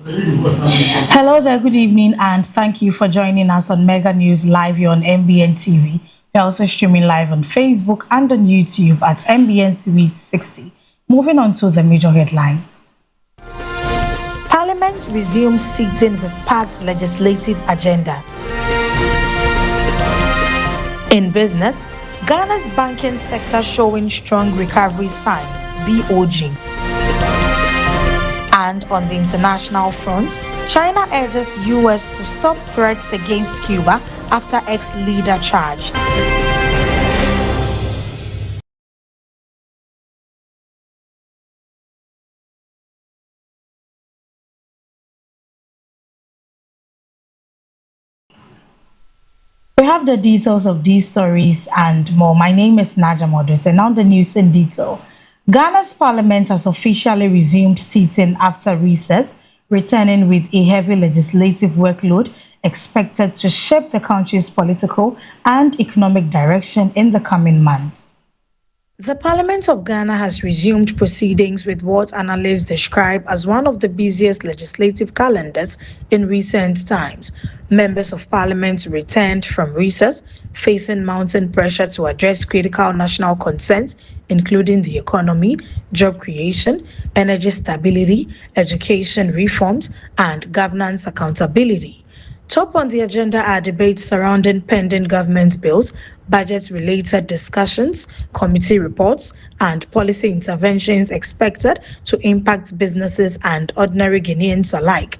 Hello there, good evening, and thank you for joining us on Mega News Live here on MBN TV. We're also streaming live on Facebook and on YouTube at MBN 360. Moving on to the major headlines. Parliament resumes sitting with packed legislative agenda. In business, Ghana's banking sector showing strong recovery signs, BOG. And on the international front, China urges US to stop threats against Cuba after ex-leader charged. We have the details of these stories and more. My name is Naja Modut, and now the news in detail. Ghana's parliament has officially resumed sitting after recess, returning with a heavy legislative workload expected to shape the country's political and economic direction in the coming months. The Parliament of Ghana has resumed proceedings with what analysts describe as one of the busiest legislative calendars in recent times. Members of Parliament returned from recess, facing mounting pressure to address critical national concerns, including the economy, job creation, energy stability, education reforms, and governance accountability. Top on the agenda are debates surrounding pending government bills, budget-related discussions, committee reports, and policy interventions expected to impact businesses and ordinary Guineans alike.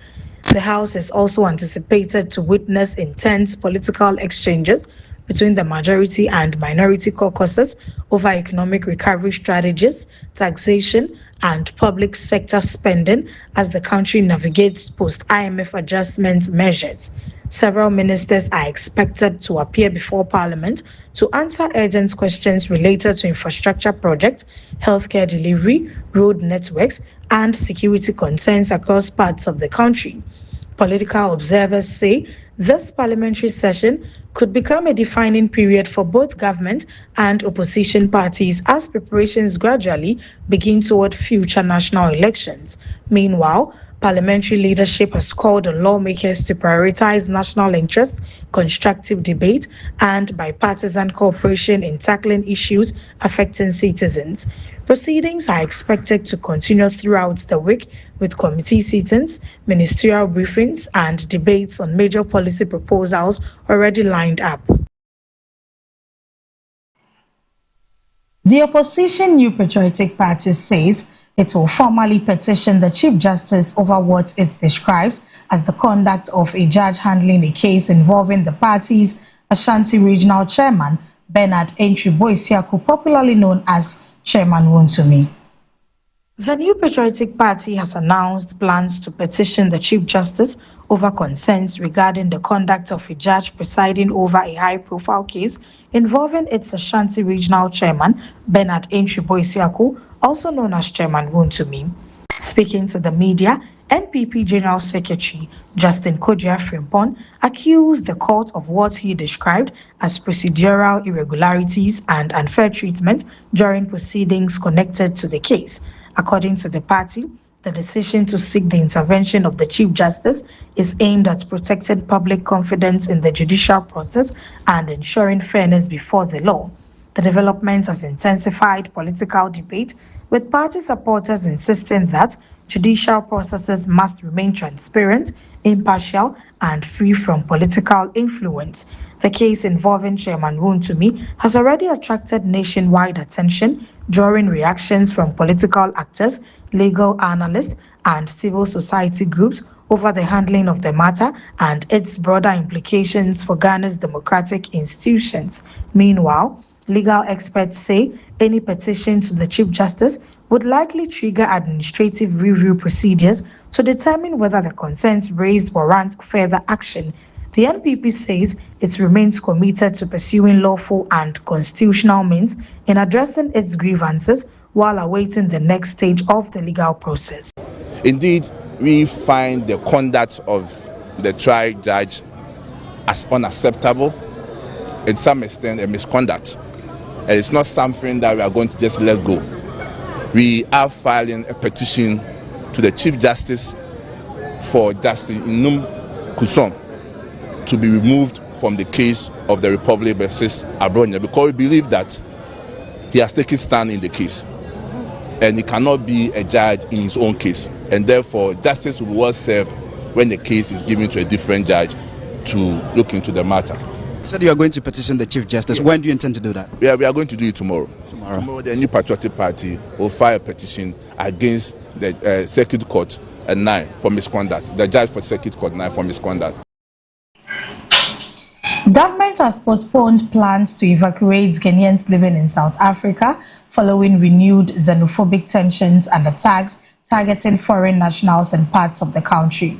The House is also anticipated to witness intense political exchanges between the majority and minority caucuses over economic recovery strategies, taxation, and public sector spending as the country navigates post-IMF adjustment measures. Several ministers are expected to appear before Parliament to answer urgent questions related to infrastructure projects, healthcare delivery, road networks, and security concerns across parts of the country. Political observers say this parliamentary session could become a defining period for both government and opposition parties as preparations gradually begin toward future national elections. Meanwhile, parliamentary leadership has called on lawmakers to prioritize national interest, constructive debate, and bipartisan cooperation in tackling issues affecting citizens. Proceedings are expected to continue throughout the week with committee sittings, ministerial briefings, and debates on major policy proposals already lined up. The opposition New Patriotic Party says it will formally petition the Chief Justice over what it describes as the conduct of a judge handling a case involving the party's Ashanti Regional Chairman, Bernard Entry Boisiaku, popularly known as Chairman Wontumi. The New Patriotic Party has announced plans to petition the Chief Justice over concerns regarding the conduct of a judge presiding over a high-profile case involving its Ashanti Regional Chairman, Bernard Entry Boisiaku, also known as Chairman Wontumi. Speaking to the media, NPP General Secretary Justin Kodua Frimpong accused the court of what he described as procedural irregularities and unfair treatment during proceedings connected to the case. According to the party, the decision to seek the intervention of the Chief Justice is aimed at protecting public confidence in the judicial process and ensuring fairness before the law. The development has intensified political debate, with party supporters insisting that judicial processes must remain transparent, impartial, and free from political influence. The case involving Chairman Wontumi has already attracted nationwide attention, drawing reactions from political actors, legal analysts, and civil society groups over the handling of the matter and its broader implications for Ghana's democratic institutions. Meanwhile, legal experts say any petition to the Chief Justice would likely trigger administrative review procedures to determine whether the concerns raised warrant further action. The NPP says it remains committed to pursuing lawful and constitutional means in addressing its grievances while awaiting the next stage of the legal process. Indeed, we find the conduct of the trial judge as unacceptable, in some extent a misconduct. And it's not something that we are going to just let go. We are filing a petition to the Chief Justice for Justice Inum Kusom to be removed from the case of the Republic versus Abronia, because we believe that he has taken stand in the case and he cannot be a judge in his own case, and therefore justice will be well served when the case is given to a different judge to look into the matter. You said you are going to petition the Chief Justice. When do you intend to do that? We are going to do it tomorrow. Tomorrow, the New Patriotic Party will file a petition against the Circuit Court 9 for misconduct, the judge for Circuit Court 9 for misconduct. Government has postponed plans to evacuate Ghanaians living in South Africa following renewed xenophobic tensions and attacks targeting foreign nationals in parts of the country.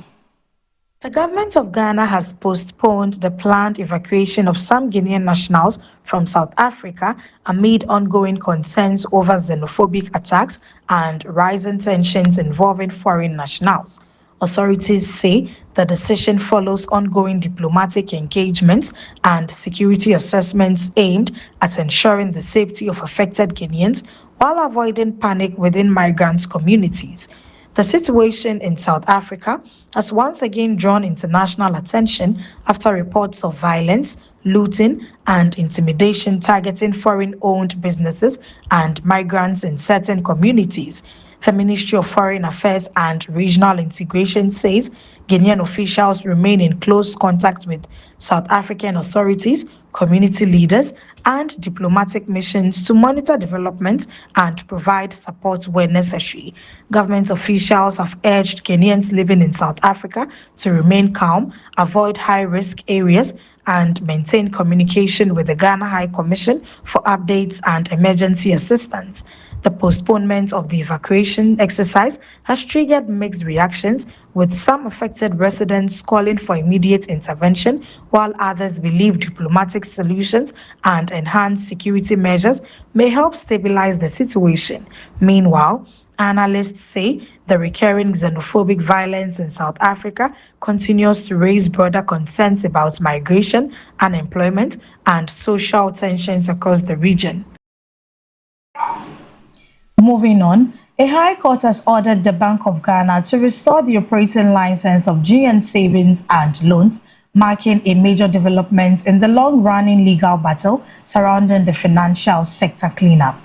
The government of Ghana has postponed the planned evacuation of some Ghanaian nationals from South Africa amid ongoing concerns over xenophobic attacks and rising tensions involving foreign nationals. Authorities say the decision follows ongoing diplomatic engagements and security assessments aimed at ensuring the safety of affected Ghanaians while avoiding panic within migrant communities. The situation in South Africa has once again drawn international attention after reports of violence, looting, and intimidation targeting foreign-owned businesses and migrants in certain communities. The Ministry of Foreign Affairs and Regional Integration says Ghanaian officials remain in close contact with South African authorities, community leaders, and diplomatic missions to monitor developments and provide support where necessary. Government officials have urged Ghanaians living in South Africa to remain calm, avoid high-risk areas, and maintain communication with the Ghana High Commission for updates and emergency assistance. The postponement of the evacuation exercise has triggered mixed reactions, with some affected residents calling for immediate intervention, while others believe diplomatic solutions and enhanced security measures may help stabilize the situation. Meanwhile, analysts say the recurring xenophobic violence in South Africa continues to raise broader concerns about migration, unemployment, and social tensions across the region. Moving on, a High Court has ordered the Bank of Ghana to restore the operating license of GN Savings and Loans, marking a major development in the long-running legal battle surrounding the financial sector cleanup.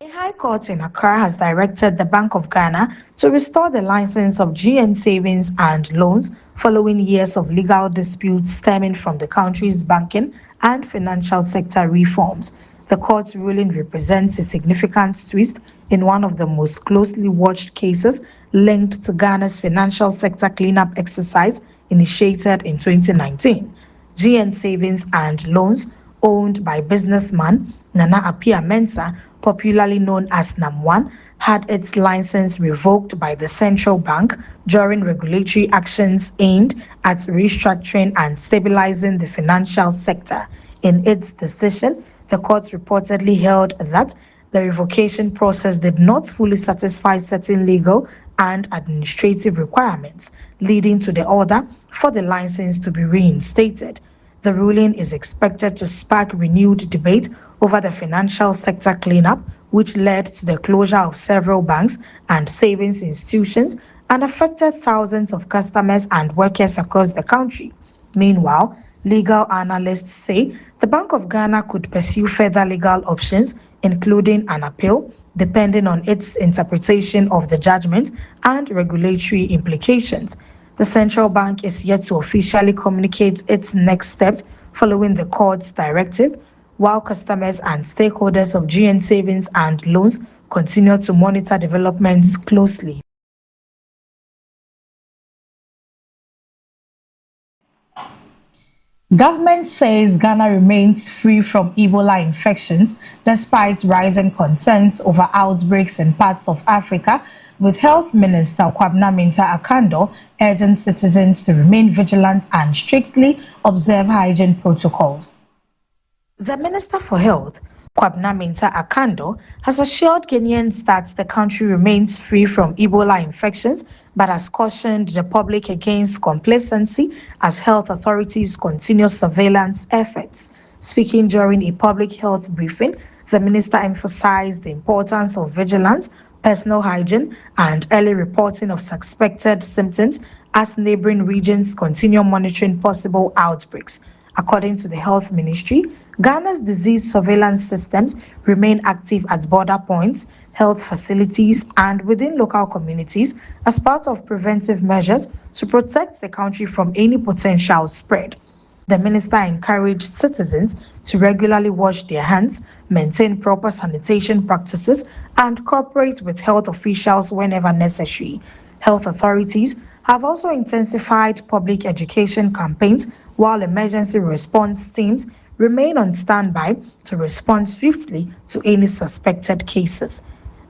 A High Court in Accra has directed the Bank of Ghana to restore the license of GN Savings and Loans following years of legal disputes stemming from the country's banking and financial sector reforms. The court's ruling represents a significant twist in one of the most closely watched cases linked to Ghana's financial sector cleanup exercise initiated in 2019. GN Savings and Loans, owned by businessman Nana Appiah Mensah, popularly known as NAM1, had its license revoked by the central bank during regulatory actions aimed at restructuring and stabilizing the financial sector. In its decision, the court reportedly held that the revocation process did not fully satisfy certain legal and administrative requirements, leading to the order for the license to be reinstated. The ruling is expected to spark renewed debate over the financial sector cleanup, which led to the closure of several banks and savings institutions and affected thousands of customers and workers across the country. Meanwhile, legal analysts say the Bank of Ghana could pursue further legal options, including an appeal, depending on its interpretation of the judgment and regulatory implications. The central bank is yet to officially communicate its next steps following the court's directive, while customers and stakeholders of GN Savings and Loans continue to monitor developments closely. Government says Ghana remains free from Ebola infections despite rising concerns over outbreaks in parts of Africa, with Health Minister Kwabena Mintah Akando urging citizens to remain vigilant and strictly observe hygiene protocols. The Minister for Health, Kwabena Mintah Akando, has assured Ghanaians that the country remains free from Ebola infections, but has cautioned the public against complacency as health authorities continue surveillance efforts. Speaking during a public health briefing, the minister emphasized the importance of vigilance, personal hygiene, and early reporting of suspected symptoms as neighboring regions continue monitoring possible outbreaks. According to the Health Ministry, Ghana's disease surveillance systems remain active at border points, health facilities, and within local communities as part of preventive measures to protect the country from any potential spread. The minister encouraged citizens to regularly wash their hands, maintain proper sanitation practices, and cooperate with health officials whenever necessary. Health authorities have also intensified public education campaigns while emergency response teams remain on standby to respond swiftly to any suspected cases.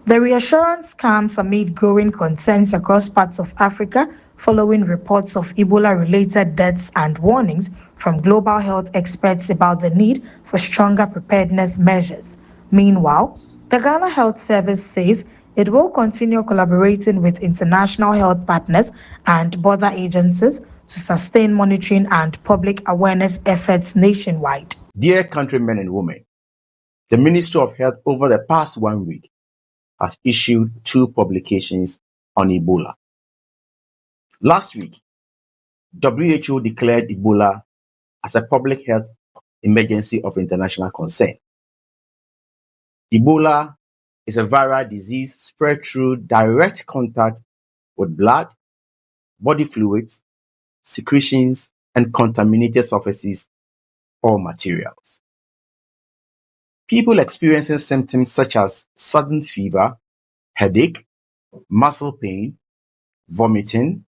The reassurance comes amid growing concerns across parts of Africa following reports of Ebola-related deaths and warnings from global health experts about the need for stronger preparedness measures. Meanwhile, the Ghana Health Service says it will continue collaborating with international health partners and border agencies to sustain monitoring and public awareness efforts nationwide. Dear countrymen and women, the Ministry of Health over the past 1 week has issued 2 publications on Ebola. Last week, WHO declared Ebola as a public health emergency of international concern. Ebola is a viral disease spread through direct contact with blood, body fluids, secretions, and contaminated surfaces or materials. People experiencing symptoms such as sudden fever, headache, muscle pain, vomiting,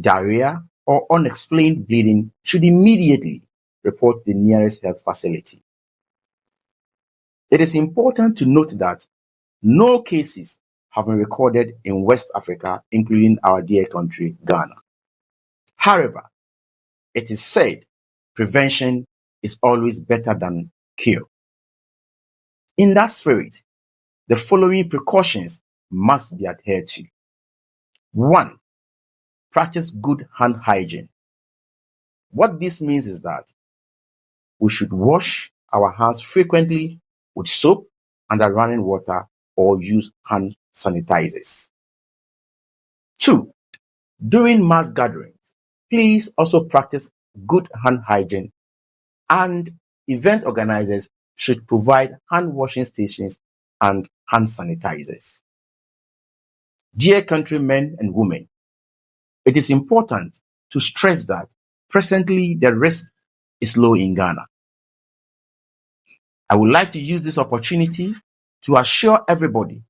diarrhea, or unexplained bleeding should immediately report the nearest health facility. It is important to note that no cases have been recorded in West Africa, including our dear country, Ghana. However, it is said prevention is always better than cure. In that spirit, the following precautions must be adhered to. 1. Practice good hand hygiene. What this means is that we should wash our hands frequently with soap under running water or use hand sanitizers. 2. During mass gatherings, please also practice good hand hygiene, and event organizers should provide hand washing stations and hand sanitizers. Dear countrymen and women, it is important to stress that presently the risk is low in Ghana. I would like to use this opportunity to assure everybody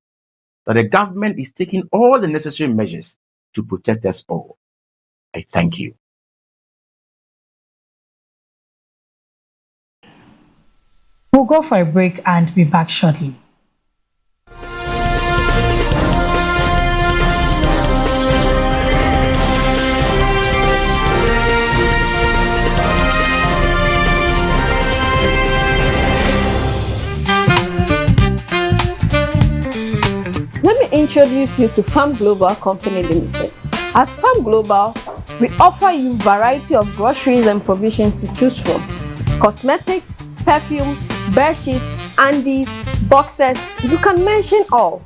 that the government is taking all the necessary measures to protect us all. I thank you. We'll go for a break and be back shortly. Let me introduce you to Farm Global Company Limited. At Farm Global, we offer you a variety of groceries and provisions to choose from: cosmetics, perfumes, bed sheets, undies, boxes, you can mention all.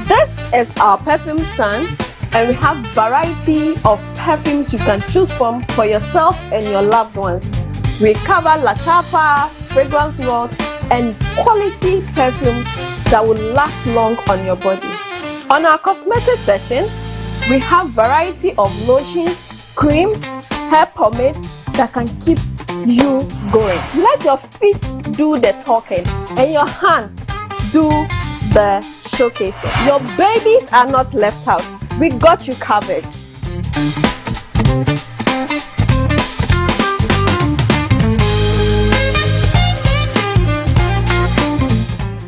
This is our perfume stand, and we have variety of perfumes you can choose from for yourself and your loved ones. We cover Latapa, fragrance notes, and quality perfumes that will last long on your body. On our cosmetic section, we have variety of lotions, creams, hair pomade that can keep you going. Let your feet do the talking and your hand do the showcasing. Your babies are not left out. We got you covered.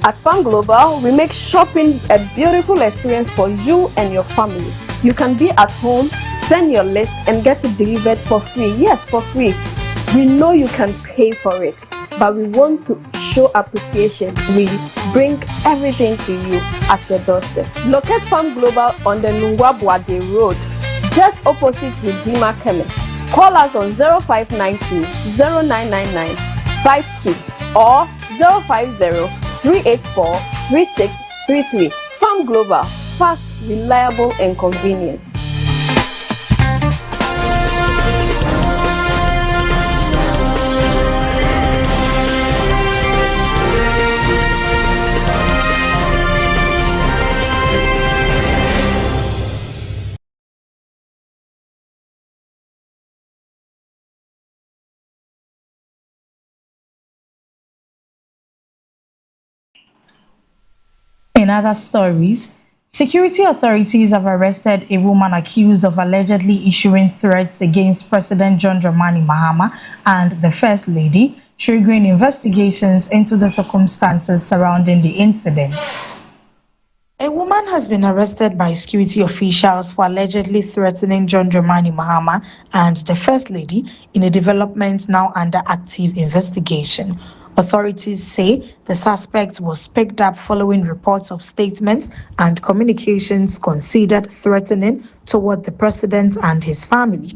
At Farm Global, we make shopping a beautiful experience for you and your family. You can be at home, send your list, and get it delivered for free. Yes, for free. We know you can pay for it, but we want to show appreciation. We bring everything to you at your doorstep. Locate Farm Global on the Nungwa Boade Road, just opposite Redeemer Chemist. Call us on 0592 0999 52 or 050 384 3633. Farm Global, fast, reliable, and convenient. In other stories, security authorities have arrested a woman accused of allegedly issuing threats against President John Dramani Mahama and the First Lady, triggering investigations into the circumstances surrounding the incident. A woman has been arrested by security officials for allegedly threatening John Dramani Mahama and the First Lady in a development now under active investigation. Authorities say the suspect was picked up following reports of statements and communications considered threatening toward the president and his family.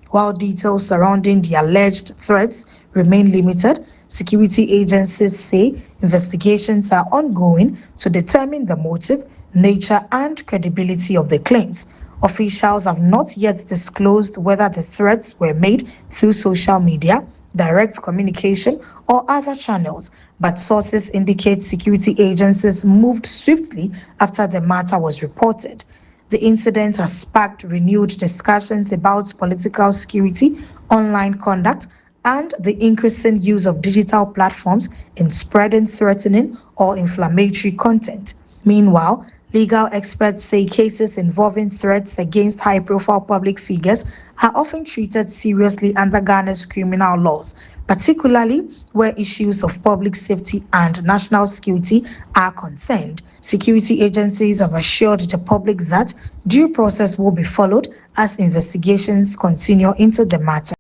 While details surrounding the alleged threats remain limited, security agencies say investigations are ongoing to determine the motive, nature, and credibility of the claims. Officials have not yet disclosed whether the threats were made through social media, direct communication, or other channels, but sources indicate security agencies moved swiftly after the matter was reported. The incident has sparked renewed discussions about political security, online conduct, and the increasing use of digital platforms in spreading threatening or inflammatory content. Meanwhile, legal experts say cases involving threats against high-profile public figures are often treated seriously under Ghana's criminal laws, particularly where issues of public safety and national security are concerned. Security agencies have assured the public that due process will be followed as investigations continue into the matter.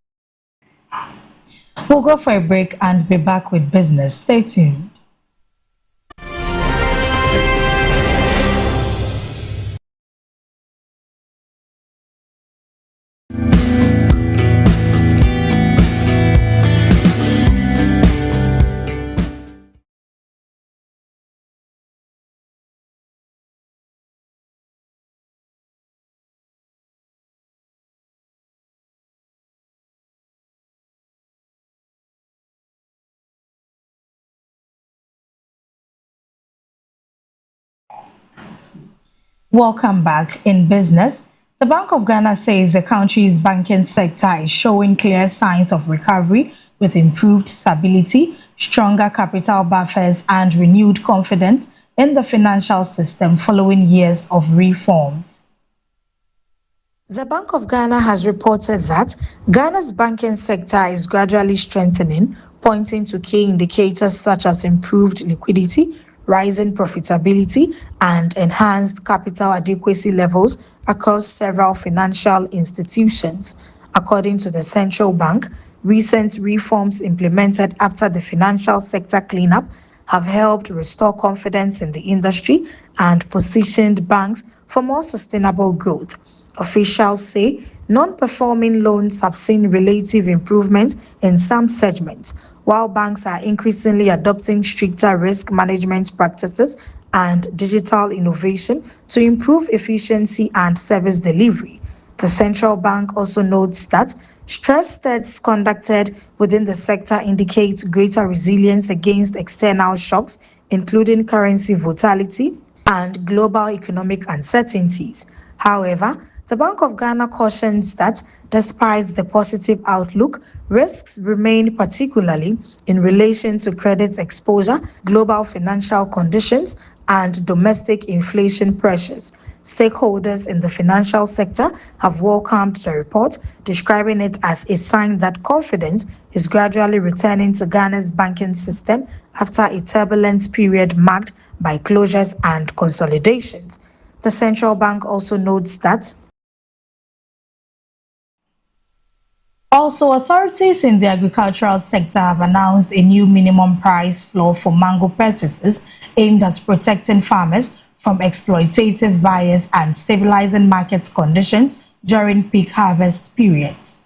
We'll go for a break and be back with business. Stay tuned. Welcome back. In business, the Bank of Ghana says the country's banking sector is showing clear signs of recovery with improved stability, stronger capital buffers, and renewed confidence in the financial system following years of reforms. The Bank of Ghana has reported that Ghana's banking sector is gradually strengthening, pointing to key indicators such as improved liquidity, rising profitability, and enhanced capital adequacy levels across several financial institutions. According to the central bank, recent reforms implemented after the financial sector cleanup have helped restore confidence in the industry and positioned banks for more sustainable growth. Officials say non-performing loans have seen relative improvement in some segments, while banks are increasingly adopting stricter risk management practices and digital innovation to improve efficiency and service delivery. The central bank also notes that stress tests conducted within the sector indicate greater resilience against external shocks, including currency volatility and global economic uncertainties. However, the Bank of Ghana cautions that despite the positive outlook, risks remain, particularly in relation to credit exposure, global financial conditions, and domestic inflation pressures. Stakeholders in the financial sector have welcomed the report, describing it as a sign that confidence is gradually returning to Ghana's banking system after a turbulent period marked by closures and consolidations. The central bank also notes that authorities in the agricultural sector have announced a new minimum price floor for mango purchases aimed at protecting farmers from exploitative buyers and stabilizing market conditions during peak harvest periods.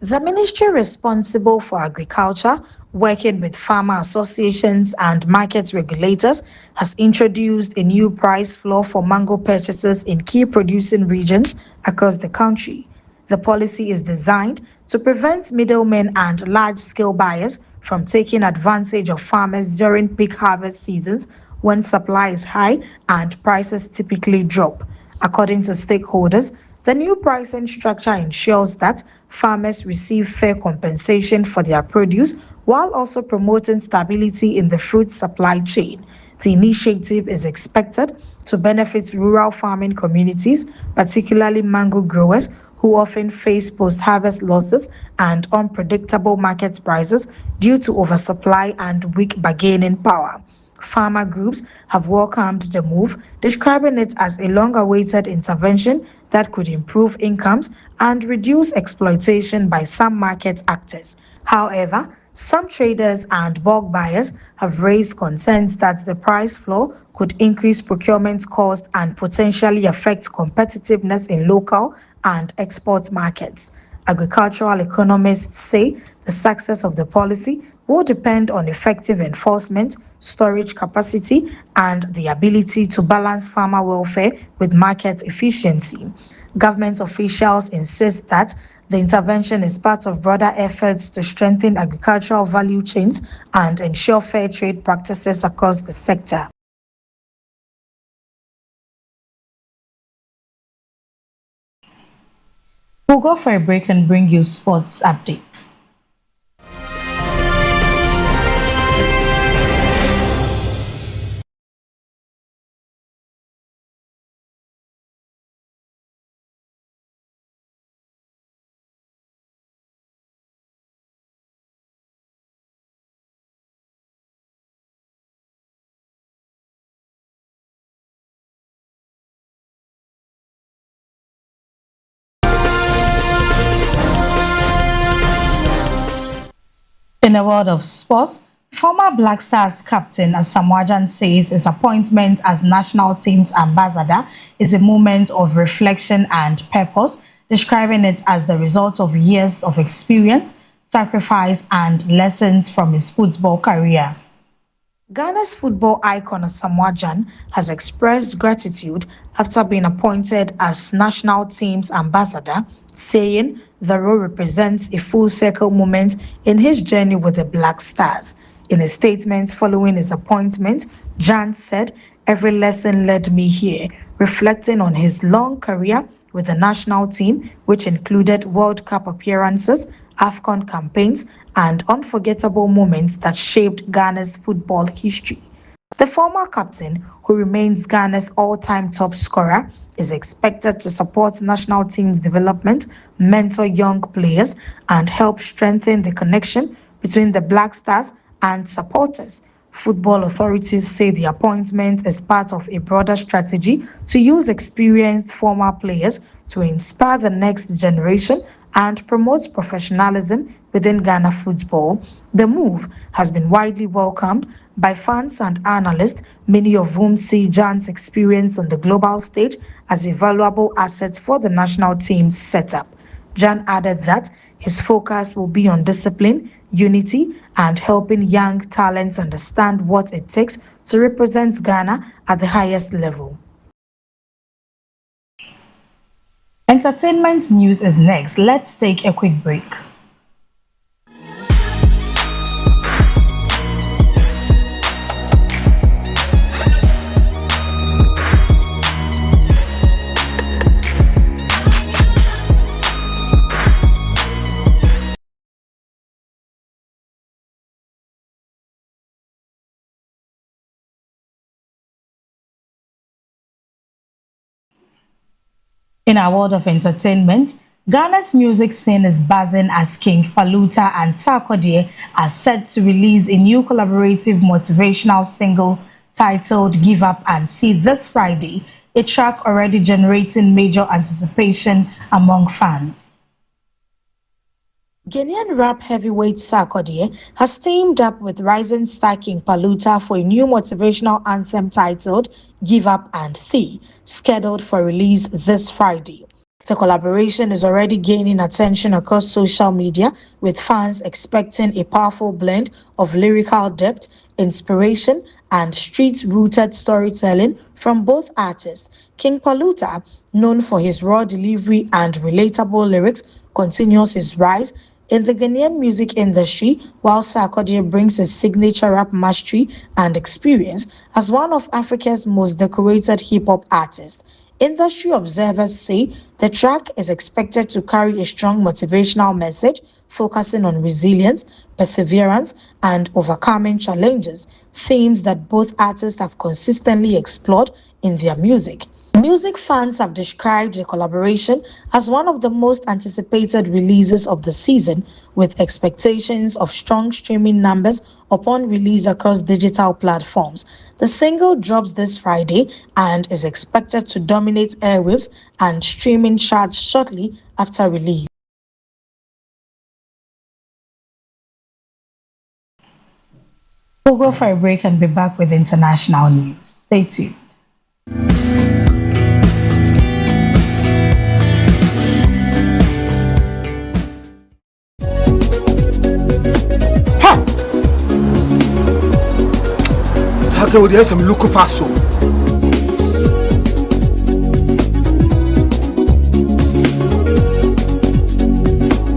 The ministry responsible for agriculture, working with farmer associations and market regulators, has introduced a new price floor for mango purchases in key producing regions across the country. The policy is designed to prevent middlemen and large-scale buyers from taking advantage of farmers during peak harvest seasons when supply is high and prices typically drop. According to stakeholders, the new pricing structure ensures that farmers receive fair compensation for their produce while also promoting stability in the fruit supply chain. The initiative is expected to benefit rural farming communities, particularly mango growers who often face post-harvest losses and unpredictable market prices due to oversupply and weak bargaining power. Farmer groups have welcomed the move, describing it as a long-awaited intervention that could improve incomes and reduce exploitation by some market actors. However, some traders and bulk buyers have raised concerns that the price floor could increase procurement costs and potentially affect competitiveness in local and export markets. Agricultural economists say the success of the policy will depend on effective enforcement, storage capacity, and the ability to balance farmer welfare with market efficiency. Government officials insist that the intervention is part of broader efforts to strengthen agricultural value chains and ensure fair trade practices across the sector. We'll go for a break and bring you sports updates. In the world of sports, former Black Stars captain Asamoah Gyan says his appointment as national team's ambassador is a moment of reflection and purpose, describing it as the result of years of experience, sacrifice, and lessons from his football career. Ghana's football icon Asamoah Gyan has expressed gratitude after being appointed as national team's ambassador, saying the role represents a full circle moment in his journey with the Black Stars. In a statement following his appointment, Gyan said, "Every lesson led me here," reflecting on his long career with the national team, which included World Cup appearances, AFCON campaigns, and unforgettable moments that shaped Ghana's football history. The former captain, who remains Ghana's all-time top scorer, is expected to support national team's development, mentor young players, and help strengthen the connection between the Black Stars and supporters. Football authorities say the appointment is part of a broader strategy to use experienced former players to inspire the next generation and promote professionalism within Ghana football. The move has been widely welcomed by fans and analysts, many of whom see Gyan's experience on the global stage as a valuable asset for the national team's setup. Gyan added that his focus will be on discipline, unity, and helping young talents understand what it takes to represent Ghana at the highest level. Entertainment news is next. Let's take a quick break. In our world of entertainment, Ghana's music scene is buzzing as King Paluta and Sarkodie are set to release a new collaborative motivational single titled Give Up and See this Friday, a track already generating major anticipation among fans. Ghanaian rap heavyweight Sarkodie has teamed up with rising star King Paluta for a new motivational anthem titled Give Up and See, scheduled for release this Friday. The collaboration is already gaining attention across social media, with fans expecting a powerful blend of lyrical depth, inspiration, and street-rooted storytelling from both artists. King Paluta, known for his raw delivery and relatable lyrics, continues his rise in the Ghanaian music industry, while Sarkodie brings his signature rap mastery and experience as one of Africa's most decorated hip-hop artists. Industry observers say the track is expected to carry a strong motivational message focusing on resilience, perseverance, and overcoming challenges, themes that both artists have consistently explored in their music. Music fans have described the collaboration as one of the most anticipated releases of the season, with expectations of strong streaming numbers upon release across digital platforms. The single drops this Friday and is expected to dominate airwaves and streaming charts shortly after release. We'll go for a break and be back with international news. Stay tuned. So there's some local fast.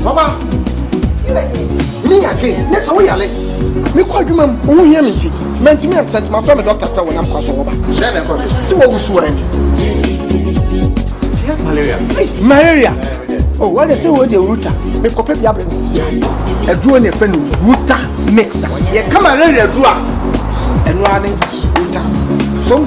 Baba, me again. Let's go yale. Me call you mum. Who hear me? Me sent my friend doctor when I'm crossing over. See what we swear. She has malaria. Hey, malaria. Oh, what they say with the router? Me copy the absence. A draw in a friend router mixer. Yeah, come on, let it draw. And running so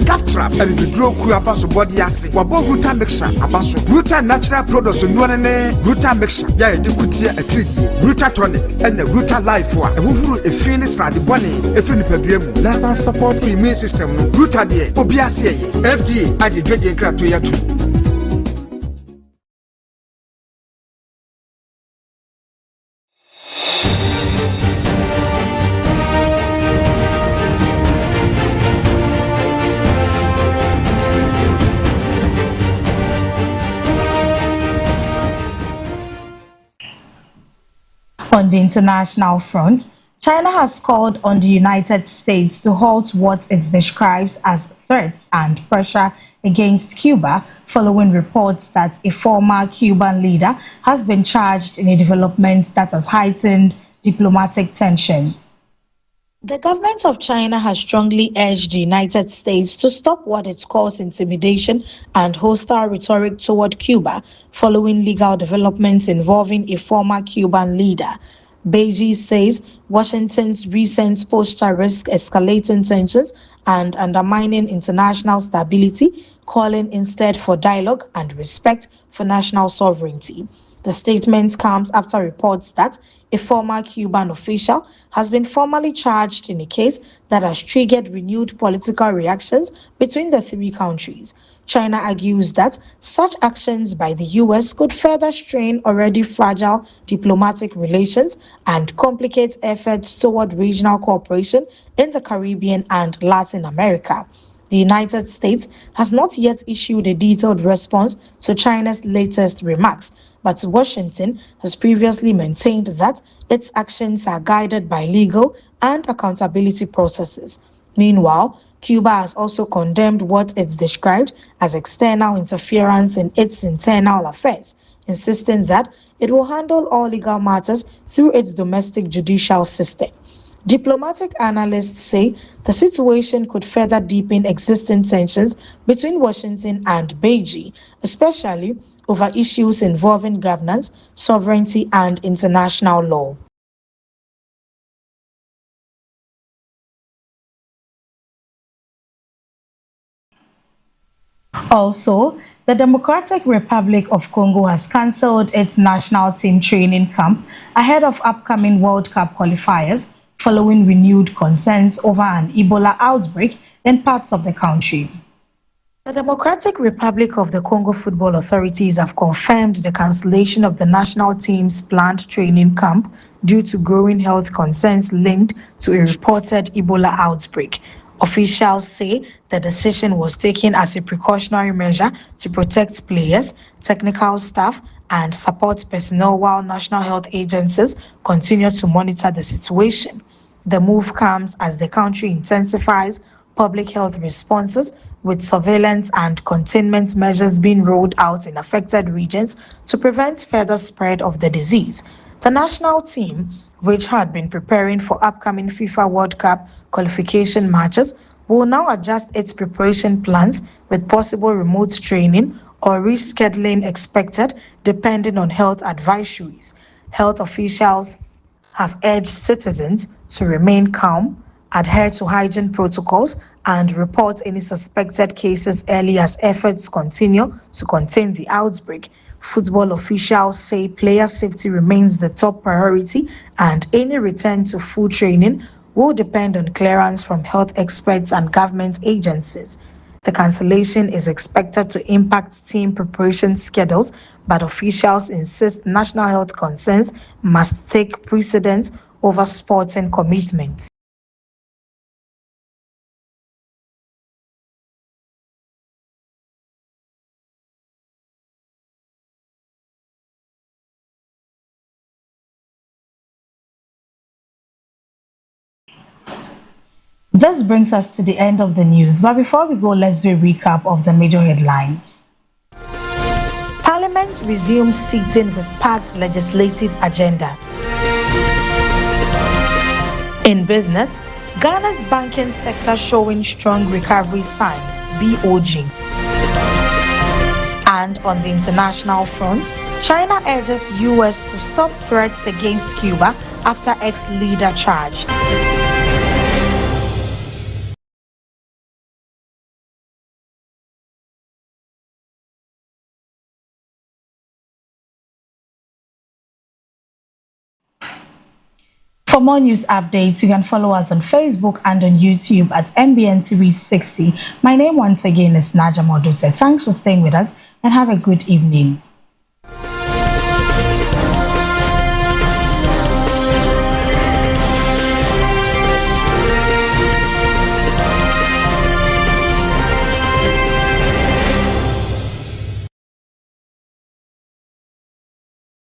Gap trap and the draw crew abaso body acid. Wabo Ruta mixture abaso Ruta natural products and one Ruta mixture. Yeah, you could see a treat Ruta tonic and the Ruta life for a who a finish like the bunny a fin per diem. Let's support the immune system. Ruta de Obiasia FDA at the drinking crap to yatu. On the international front, China has called on the United States to halt what it describes as threats and pressure against Cuba following reports that a former Cuban leader has been charged in a development that has heightened diplomatic tensions. The government of China has strongly urged the United States to stop what it calls intimidation and hostile rhetoric toward Cuba following legal developments involving a former Cuban leader. Beijing says Washington's recent posture risks escalating tensions and undermining international stability, calling instead for dialogue and respect for national sovereignty. The statement comes after reports that a former Cuban official has been formally charged in a case that has triggered renewed political reactions between the three countries. China argues that such actions by the US could further strain already fragile diplomatic relations and complicate efforts toward regional cooperation in the Caribbean and Latin America. The United States has not yet issued a detailed response to China's latest remarks, but Washington has previously maintained that its actions are guided by legal and accountability processes. Meanwhile, Cuba has also condemned what it's described as external interference in its internal affairs, insisting that it will handle all legal matters through its domestic judicial system. Diplomatic analysts say the situation could further deepen existing tensions between Washington and Beijing, especially over issues involving governance, sovereignty, and international law. Also, the Democratic Republic of Congo has cancelled its national team training camp ahead of upcoming World Cup qualifiers, following renewed concerns over an Ebola outbreak in parts of the country. The Democratic Republic of the Congo football authorities have confirmed the cancellation of the national team's planned training camp due to growing health concerns linked to a reported Ebola outbreak. Officials say the decision was taken as a precautionary measure to protect players, technical staff, and support personnel while national health agencies continue to monitor the situation. The move comes as the country intensifies public health responses, with surveillance and containment measures being rolled out in affected regions to prevent further spread of the disease. The national team, which had been preparing for upcoming FIFA World Cup qualification matches, will now adjust its preparation plans with possible remote training or rescheduling expected depending on health advisories. Health officials have urged citizens to remain calm, adhere to hygiene protocols, and report any suspected cases early as efforts continue to contain the outbreak. Football officials say player safety remains the top priority, and any return to full training will depend on clearance from health experts and government agencies. The cancellation is expected to impact team preparation schedules, but officials insist national health concerns must take precedence over sporting commitments. This brings us to the end of the news, but before we go, let's do a recap of the major headlines. Parliament resumes sitting with packed legislative agenda. In business, Ghana's banking sector showing strong recovery signs, BOG. And on the international front, China urges US to stop threats against Cuba after ex-leader charged. For more news updates, you can follow us on Facebook and on YouTube at MBN360. My name once again is Naja Modote. Thanks for staying with us and have a good evening.